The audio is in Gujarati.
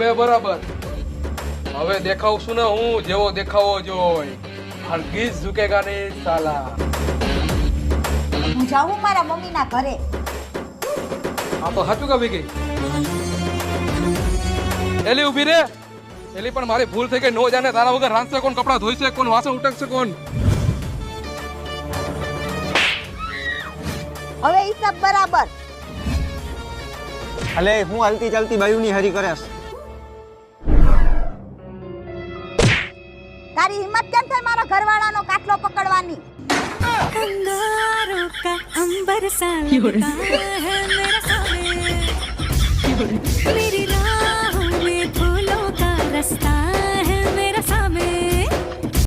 બે બરાબર. હવે દેખાવશું ને હું જેવો દેખાવો જોઈ. હરગીઝ ઝુકેગા નહીં સાલા. હું જાઉં મારા મમ્મીના ઘરે. આ તો સાચું કાપી ગઈ. એલી ઊભી રે. એલી પણ મારી ભૂલ થઈ ગઈ. નો જાને તારા વગર રાંધશે કોણ, કપડા ધોઈશે કોણ, વાસણ ઉટકશે કોણ? હવે હિસાબ બરાબર. અલે હું હાલતી ચાલતી બાયુની હરી કરેશ. તારી હિંમત કેમ થાય મારા ઘરવાળાનો કાટલો પકડવાની? कंगारों का अंबर सा लगता है मेरा सामने मेरी राहों में फूलों का रास्ता है मेरा